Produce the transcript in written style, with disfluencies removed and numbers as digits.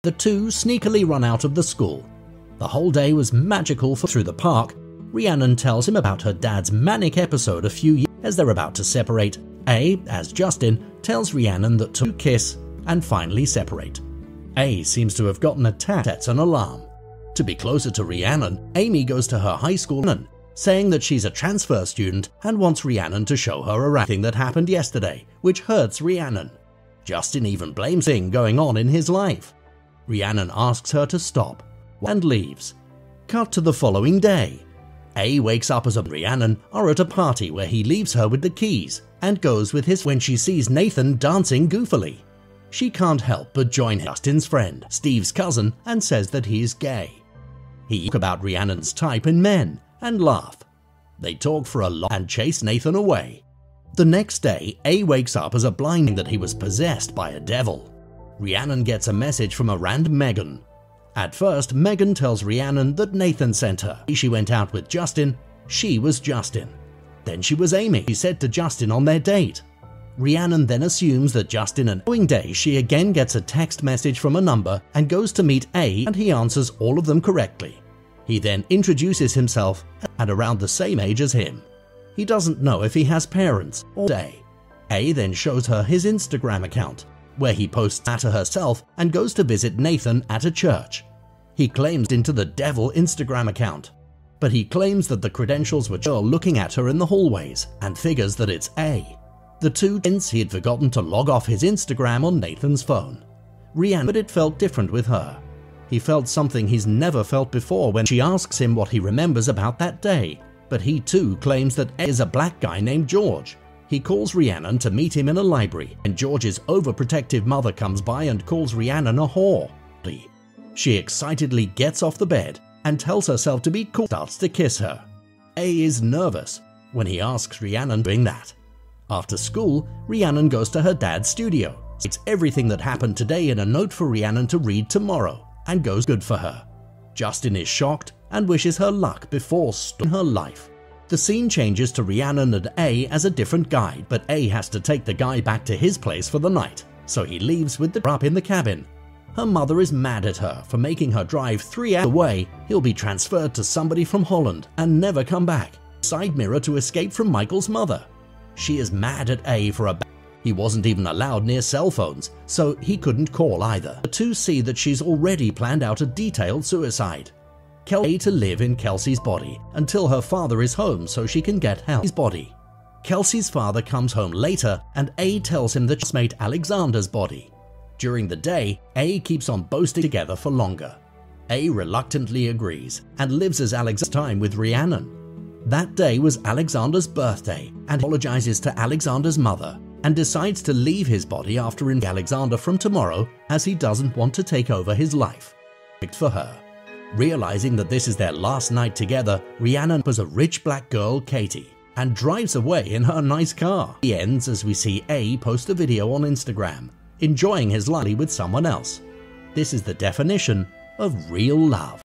The two sneakily run out of the school. The whole day was magical through the park. Rhiannon tells him about her dad's manic episode a few years as they're about to separate. A, as Justin, tells Rhiannon that to kiss and finally separate. A seems to have gotten attacked, sets an alarm. To be closer to Rhiannon, Amy goes to her high school, saying that she's a transfer student and wants Rhiannon to show her a thing that happened yesterday, which hurts Rhiannon. Justin even blames things going on in his life. Rhiannon asks her to stop and leaves. Cut to the following day. A wakes up as Rhiannon are at a party where he leaves her with the keys and goes with his when she sees Nathan dancing goofily. She can't help but join Justin's friend, Steve's cousin, and says that he is gay. He talks about Rhiannon's type in men and laugh. They talk for a lot and chase Nathan away. The next day, A wakes up as a blind that he was possessed by a devil. Rhiannon gets a message from a random Megan. At first, Megan tells Rhiannon that Nathan sent her. She went out with Justin. She was Justin. Then she was Amy. She said to Justin on their date. Rhiannon then assumes that Justin, and the following day she again gets a text message from a number and goes to meet A, and he answers all of them correctly. He then introduces himself and around the same age as him. He doesn't know if he has parents or A. A then shows her his Instagram account, where he posts that to herself and goes to visit Nathan at a church. He claims into the devil Instagram account, but he claims that the credentials were girl looking at her in the hallways and figures that it's A. The two hints he had forgotten to log off his Instagram on Nathan's phone. Rhiannon, but it felt different with her. He felt something he's never felt before when she asks him what he remembers about that day, but he too claims that A is a black guy named George. He calls Rhiannon to meet him in a library, and George's overprotective mother comes by and calls Rhiannon a whore. She excitedly gets off the bed and tells herself to be cool, starts to kiss her. A is nervous when he asks Rhiannon doing that. After school, Rhiannon goes to her dad's studio, states everything that happened today in a note for Rhiannon to read tomorrow, and goes good for her. Justin is shocked and wishes her luck before starting her life. The scene changes to Rhiannon and A as a different guy, but A has to take the guy back to his place for the night, so he leaves with the up in the cabin. Her mother is mad at her for making her drive 3 hours away. He'll be transferred to somebody from Holland and never come back. Side mirror to escape from Michael's mother. She is mad at A for he wasn't even allowed near cell phones, so he couldn't call either. The two see that she's already planned out a detailed suicide. Kelsey to live in Kelsey's body until her father is home so she can get Kelsey's body. Kelsey's father comes home later and A tells him that she made Alexander's body. During the day, A keeps on boasting together for longer. A reluctantly agrees and lives as Alexander's time with Rhiannon. That day was Alexander's birthday and apologizes to Alexander's mother and decides to leave his body after in Alexander from tomorrow as he doesn't want to take over his life. For her. Realizing that this is their last night together, Rhiannon was a rich black girl, Katie, and drives away in her nice car. It ends as we see A post a video on Instagram, enjoying his life with someone else. This is the definition of real love.